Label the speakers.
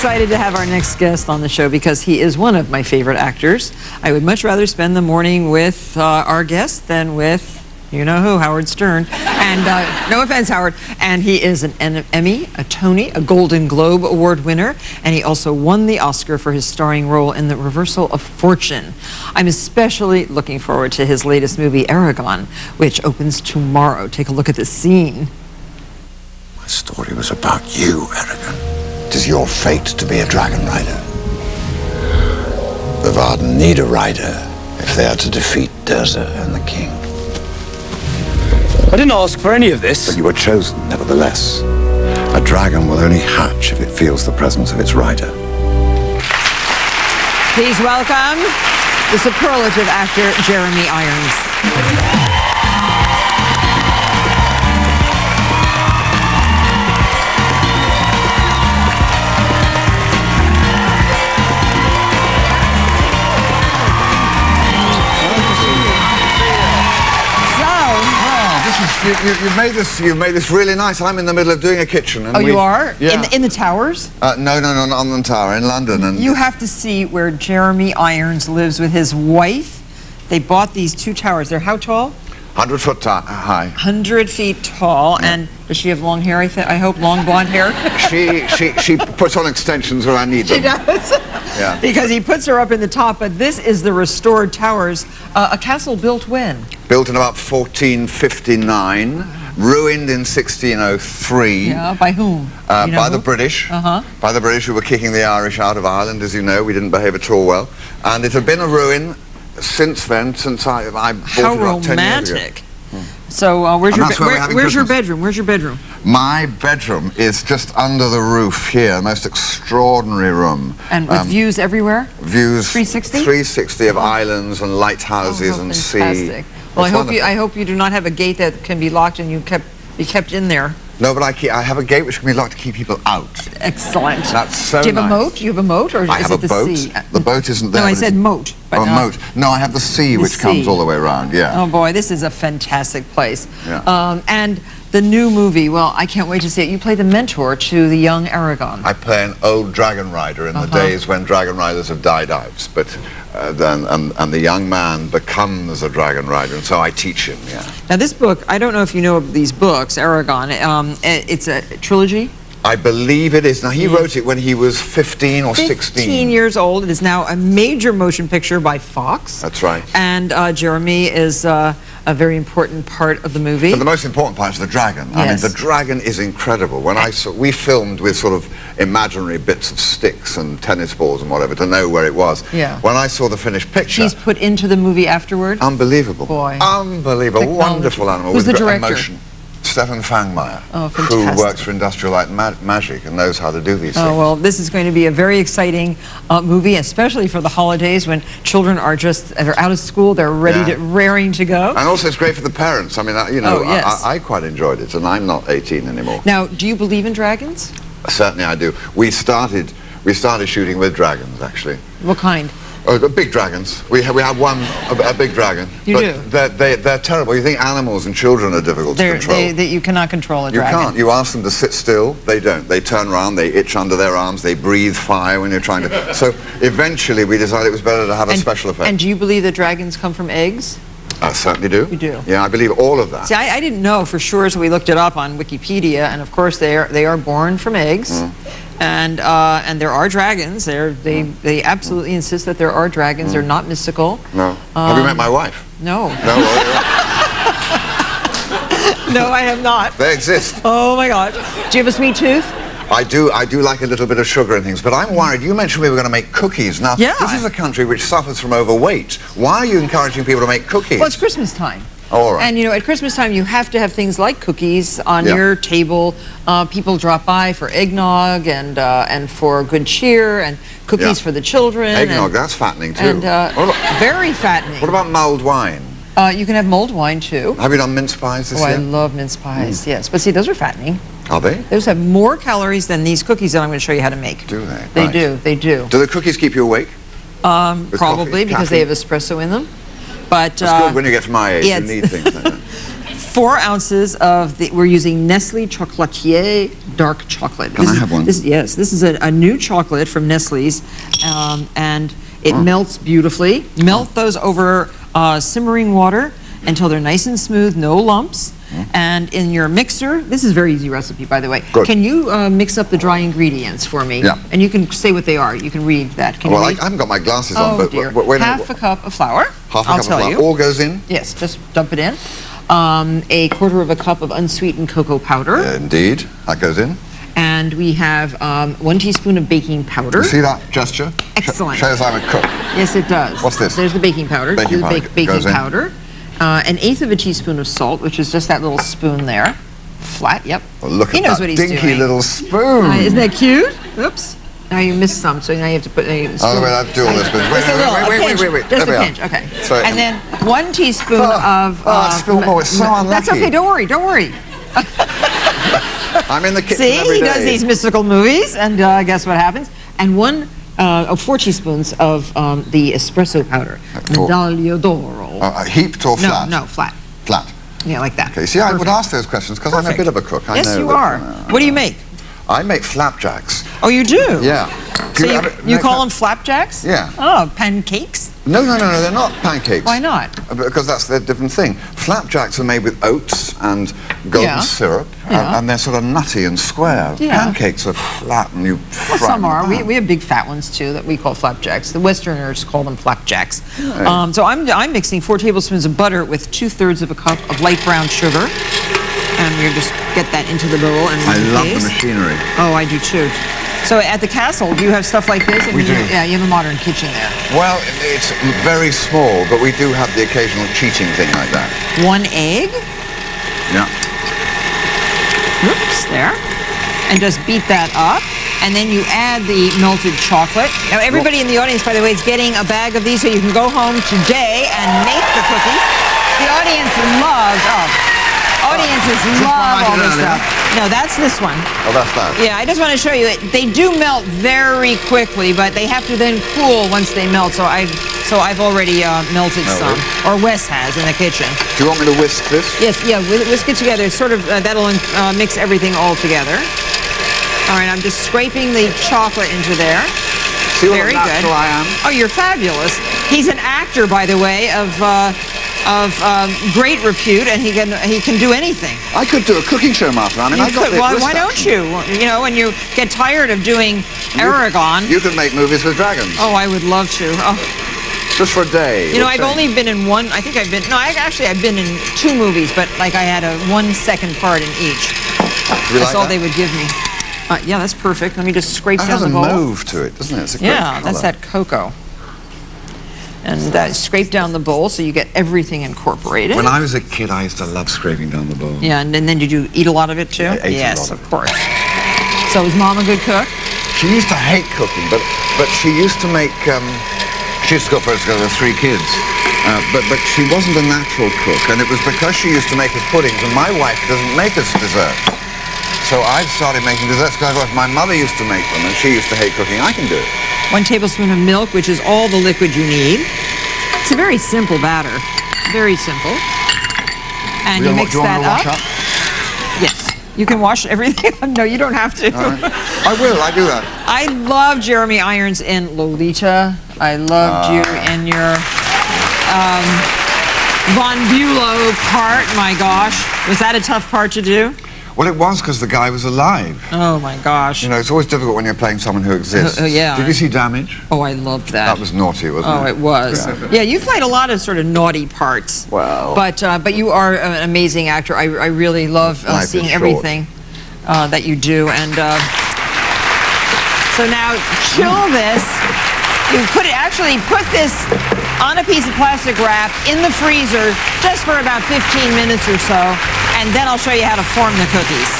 Speaker 1: excited to have our next guest on the show because he is one of my favorite actors. I would much rather spend the morning with our guest than with, you know who, Howard Stern. And no offense, Howard. And he is an Emmy, a Tony, a Golden Globe Award winner, and he also won the Oscar for his starring role in The Reversal of Fortune. I'm especially looking forward to his latest movie, Eragon, which opens tomorrow. Take a look at the scene.
Speaker 2: My story was about you, Eragon. It is your fate to be a dragon rider. The Varden need a rider if they are to defeat Durza and the king.
Speaker 3: I didn't ask for any of this.
Speaker 2: But you were chosen, nevertheless. A dragon will only hatch if it feels the presence of its rider.
Speaker 1: Please welcome the superlative actor, Jeremy Irons.
Speaker 4: You've made this really nice. I'm in the middle of doing a kitchen. And
Speaker 1: you are?
Speaker 4: Yeah.
Speaker 1: In the towers?
Speaker 4: No, not on the tower, in London. And
Speaker 1: you have to see where Jeremy Irons lives with his wife. They bought these two towers. They're how tall?
Speaker 4: 100 foot high.
Speaker 1: 100 feet tall. Yeah. And does she have long hair, I hope? Long blonde hair?
Speaker 4: She puts on extensions where I need them.
Speaker 1: She does?
Speaker 4: Yeah.
Speaker 1: Because he puts her up in the top, but this is the restored towers. A castle built when?
Speaker 4: Built in about 1459, ruined in 1603.
Speaker 1: Yeah, by whom?
Speaker 4: By the British. By the British, who were kicking the Irish out of Ireland, as you know. We didn't behave at all well. And it had been a ruin since then, since I bought
Speaker 1: How
Speaker 4: it about 10 years ago.
Speaker 1: romantic. So where's your bedroom? Where's your bedroom?
Speaker 4: My bedroom is just under the roof here, the most extraordinary room.
Speaker 1: And with views everywhere?
Speaker 4: Views
Speaker 1: 360?
Speaker 4: 360 of islands and lighthouses and
Speaker 1: fantastic.
Speaker 4: sea.
Speaker 1: Well, I hope you do not have a gate that can be locked and you be kept in there.
Speaker 4: No, but I have a gate which can be locked to keep people out.
Speaker 1: Excellent.
Speaker 4: That's so
Speaker 1: Do you have
Speaker 4: nice.
Speaker 1: a moat? Do you have a moat, or
Speaker 4: I
Speaker 1: is
Speaker 4: have
Speaker 1: it the
Speaker 4: a boat.
Speaker 1: sea?
Speaker 4: The boat isn't there.
Speaker 1: No, I said moat.
Speaker 4: Oh, moat. No, I have the sea, which comes all the way around. Yeah.
Speaker 1: Oh boy, this is a fantastic place.
Speaker 4: Yeah.
Speaker 1: And the new movie. Well, I can't wait to see it. You play the mentor to the young Eragon.
Speaker 4: I play an old dragon rider in the days when dragon riders have died out, but and the young man becomes a dragon rider, and so I teach him. Yeah.
Speaker 1: Now this book, I don't know if you know of these books, Eragon. It's a trilogy.
Speaker 4: I believe it is. Now, he wrote it when he was 15 or 16.
Speaker 1: 15 years old. It is now a major motion picture by Fox.
Speaker 4: That's right.
Speaker 1: And Jeremy is a very important part of the movie.
Speaker 4: But the most important part is the dragon.
Speaker 1: Yes.
Speaker 4: I mean, the dragon is incredible. When we filmed with sort of imaginary bits of sticks and tennis balls and whatever to know where it was.
Speaker 1: Yeah.
Speaker 4: When I saw the finished picture...
Speaker 1: She's put into the movie afterward?
Speaker 4: Unbelievable.
Speaker 1: Boy.
Speaker 4: Unbelievable.
Speaker 1: Technology.
Speaker 4: Wonderful animal.
Speaker 1: Who's
Speaker 4: with
Speaker 1: the director?
Speaker 4: Emotion. Stefan Fangmeyer,
Speaker 1: fantastic.
Speaker 4: who works for Industrial Light Magic and knows how to do these things.
Speaker 1: Oh, well, this is going to be a very exciting movie, especially for the holidays when children are they're out of school, they're raring to go.
Speaker 4: And also it's great for the parents. I mean, you know, I quite enjoyed it, and I'm not 18 anymore.
Speaker 1: Now, do you believe in dragons?
Speaker 4: Certainly I do. We started shooting with dragons, actually.
Speaker 1: What kind?
Speaker 4: Oh, the big dragons. We have one, a big dragon.
Speaker 1: You do?
Speaker 4: They're terrible. You think animals and children are difficult to control.
Speaker 1: You cannot control a dragon.
Speaker 4: You can't. You ask them to sit still, they don't. They turn around, they itch under their arms, they breathe fire when you're trying to... So eventually we decided it was better to have a special effect.
Speaker 1: And do you believe that dragons come from eggs?
Speaker 4: I certainly do.
Speaker 1: You do?
Speaker 4: Yeah, I believe all of that.
Speaker 1: See, I didn't know for sure, so we looked it up on Wikipedia, and of course they are born from eggs. And there are dragons. They absolutely insist that there are dragons. They're not mystical.
Speaker 4: No. Have you met my wife?
Speaker 1: No.
Speaker 4: No.
Speaker 1: No, I have not.
Speaker 4: They exist.
Speaker 1: Oh my God. Do you have a sweet tooth?
Speaker 4: I do like a little bit of sugar and things, but I'm worried. You mentioned we were going to make cookies. Now, this is a country which suffers from overweight. Why are you encouraging people to make cookies?
Speaker 1: Well, it's Christmas time.
Speaker 4: Oh, all right.
Speaker 1: And, you know, at Christmas time, you have to have things like cookies on your table. People drop by for eggnog and for good cheer and cookies for the children.
Speaker 4: Eggnog, that's fattening, too.
Speaker 1: And very fattening.
Speaker 4: What about mulled wine?
Speaker 1: You can have mulled wine, too.
Speaker 4: Have you done mince pies this year?
Speaker 1: I love mince pies, yes. But see, those are fattening.
Speaker 4: Are they?
Speaker 1: Those have more calories than these cookies that I'm going to show you how to make.
Speaker 4: Do they?
Speaker 1: They do, they do.
Speaker 4: Do the cookies keep you awake?
Speaker 1: Probably, because they have espresso in them. But
Speaker 4: it's good when you get to my age, you need things like that.
Speaker 1: 4 ounces of we're using Nestle Chocolatier dark chocolate.
Speaker 4: Can I have one?
Speaker 1: Yes, this is a new chocolate from Nestle's, and it melts beautifully. Melt those over simmering water until they're nice and smooth, no lumps. And in your mixer, this is a very easy recipe, by the way.
Speaker 4: Good.
Speaker 1: Can you mix up the dry ingredients for me?
Speaker 4: Yeah.
Speaker 1: And you can say what they are. You can read that. Can
Speaker 4: Well,
Speaker 1: you
Speaker 4: I
Speaker 1: read?
Speaker 4: haven't got my glasses
Speaker 1: Oh,
Speaker 4: on, but
Speaker 1: dear.
Speaker 4: wait a
Speaker 1: Half
Speaker 4: minute.
Speaker 1: a cup of flour.
Speaker 4: Half a
Speaker 1: I'll
Speaker 4: cup of
Speaker 1: tell
Speaker 4: flour.
Speaker 1: you.
Speaker 4: All goes in?
Speaker 1: Yes, just dump it in. A quarter of a cup of unsweetened cocoa powder.
Speaker 4: Indeed, that goes in.
Speaker 1: And we have 1 teaspoon of baking powder.
Speaker 4: You see that gesture?
Speaker 1: Excellent.
Speaker 4: Shows I'm a cook.
Speaker 1: Yes, it does.
Speaker 4: What's this?
Speaker 1: There's the baking powder.
Speaker 4: Baking
Speaker 1: Do the
Speaker 4: powder
Speaker 1: baking
Speaker 4: goes in.
Speaker 1: powder. 1/8 of a teaspoon of salt, which is just that little spoon there. Flat, yep.
Speaker 4: Well, look
Speaker 1: He
Speaker 4: at
Speaker 1: knows
Speaker 4: that
Speaker 1: what he's
Speaker 4: dinky
Speaker 1: doing.
Speaker 4: little spoon.
Speaker 1: Isn't that cute? Oops. Now you missed some, so now you have to put a spoon.
Speaker 4: Oh, wait, I do all this, but
Speaker 1: Just a little, a pinch.
Speaker 4: wait.
Speaker 1: Just
Speaker 4: There
Speaker 1: a
Speaker 4: we are.
Speaker 1: pinch, okay.
Speaker 4: Sorry.
Speaker 1: And then 1 teaspoon of...
Speaker 4: it's so unlucky.
Speaker 1: That's okay, don't worry, don't worry.
Speaker 4: I'm in the kitchen
Speaker 1: See,
Speaker 4: every
Speaker 1: he
Speaker 4: day.
Speaker 1: does these mystical movies, and guess what happens? And 4 teaspoons of the espresso powder.
Speaker 4: Four.
Speaker 1: Medaglia d'oro.
Speaker 4: Heaped or flat?
Speaker 1: No, flat.
Speaker 4: Flat.
Speaker 1: Yeah, like that.
Speaker 4: Okay, see, I would
Speaker 1: Perfect.
Speaker 4: ask those questions because I'm a bit of a cook. I
Speaker 1: Yes,
Speaker 4: know
Speaker 1: you
Speaker 4: that,
Speaker 1: are. What do you make?
Speaker 4: I make flapjacks.
Speaker 1: Oh, you do?
Speaker 4: Yeah.
Speaker 1: So
Speaker 4: Do
Speaker 1: you,
Speaker 4: ever
Speaker 1: you
Speaker 4: make
Speaker 1: call
Speaker 4: that-
Speaker 1: them flapjacks?
Speaker 4: Yeah.
Speaker 1: Oh, pancakes?
Speaker 4: No, they're not pancakes.
Speaker 1: Why not?
Speaker 4: Because that's a different thing. Flapjacks are made with oats and golden
Speaker 1: Yeah.
Speaker 4: syrup,
Speaker 1: Yeah.
Speaker 4: and they're sort of nutty and square.
Speaker 1: Yeah.
Speaker 4: Pancakes are flat and you fry
Speaker 1: Well, some
Speaker 4: them in
Speaker 1: are.
Speaker 4: the pan.
Speaker 1: We have big fat ones too that we call flapjacks. The Westerners call them flapjacks. So I'm mixing 4 tablespoons of butter with 2/3 of a cup of light brown sugar, and we'll just get that into the bowl and
Speaker 4: I love the
Speaker 1: paste.
Speaker 4: machinery.
Speaker 1: Oh, I do too. So at the castle, do you have stuff like this?
Speaker 4: We do.
Speaker 1: Yeah, you have a modern kitchen there.
Speaker 4: Well, it's very small, but we do have the occasional cheating thing like that.
Speaker 1: 1 egg.
Speaker 4: Yeah.
Speaker 1: Oops, there. And just beat that up. And then you add the melted chocolate. Now, everybody in the audience, by the way, is getting a bag of these so you can go home today and make the cookies. The audience loves, audiences
Speaker 4: this one
Speaker 1: love
Speaker 4: I
Speaker 1: all
Speaker 4: did
Speaker 1: this
Speaker 4: earlier?
Speaker 1: stuff. No, that's this one.
Speaker 4: Oh, that's that.
Speaker 1: Yeah, I just want to show you, they do melt very quickly, but they have to then cool once they melt. So I've already melted some, or Wes has in the kitchen.
Speaker 4: Do you want me to whisk this?
Speaker 1: Yes, yeah, whisk it together. Sort of, that'll mix everything all together. All right, I'm just scraping the chocolate into there.
Speaker 4: See what
Speaker 1: Very
Speaker 4: a natural
Speaker 1: good.
Speaker 4: I am?
Speaker 1: Oh, you're fabulous. He's an actor, by the way, of great repute, and he can do anything.
Speaker 4: I could do a cooking show, Martha. I mean,
Speaker 1: You
Speaker 4: I got
Speaker 1: could-
Speaker 4: the
Speaker 1: well,
Speaker 4: wrist
Speaker 1: why don't
Speaker 4: action.
Speaker 1: you? You know, when you get tired of doing Eragon.
Speaker 4: You could make movies with dragons.
Speaker 1: Oh, I would love to. Oh.
Speaker 4: Just for a day.
Speaker 1: You know,
Speaker 4: we'll
Speaker 1: I've
Speaker 4: say.
Speaker 1: only been in one. I think I've been. No, I've been in 2 movies, but like I had a 1-second part in each.
Speaker 4: Do you
Speaker 1: That's
Speaker 4: like
Speaker 1: all
Speaker 4: that?
Speaker 1: they would give me. Yeah, that's perfect. Let me just scrape
Speaker 4: It
Speaker 1: down
Speaker 4: has
Speaker 1: the
Speaker 4: a
Speaker 1: bowl.
Speaker 4: mauve to it, doesn't it? It's a great
Speaker 1: Yeah, that's
Speaker 4: colour.
Speaker 1: that cocoa. And scrape down the bowl so you get everything incorporated.
Speaker 4: When I was a kid, I used to love scraping down the bowl.
Speaker 1: Yeah, and then did you eat a lot of it too?
Speaker 4: I ate a
Speaker 1: Yes,
Speaker 4: lot of
Speaker 1: of course. So is Mom a good cook?
Speaker 4: She used to hate cooking, but she used to make. She used to go first to the 3 kids, but she wasn't a natural cook, and it was because she used to make us puddings, and my wife doesn't make us dessert. So I started making desserts because my mother used to make them, and she used to hate cooking. I can do it.
Speaker 1: 1 tablespoon of milk, which is all the liquid you need. It's a very simple batter. Very simple. And you mix
Speaker 4: Do you want
Speaker 1: that
Speaker 4: me to wash
Speaker 1: up. Yes. You can wash everything. No, you don't have to.
Speaker 4: All right. I will. I do that.
Speaker 1: I love Jeremy Irons in Lolita. I loved you in your Von Bulow part. My gosh. Was that a tough part to do?
Speaker 4: Well, it was because the guy was alive.
Speaker 1: Oh, my gosh.
Speaker 4: You know, it's always difficult when you're playing someone who exists.
Speaker 1: Yeah.
Speaker 4: Did you see Damage?
Speaker 1: Oh, I loved that.
Speaker 4: That was naughty, wasn't it?
Speaker 1: Oh, it was. Yeah, you played a lot of sort of naughty parts.
Speaker 4: Well.
Speaker 1: But you are an amazing actor. I really love
Speaker 4: Life is
Speaker 1: seeing
Speaker 4: short.
Speaker 1: everything that you do. And so now chill this. You actually put this on a piece of plastic wrap in the freezer just for about 15 minutes or so, and then I'll show you how to form the cookies.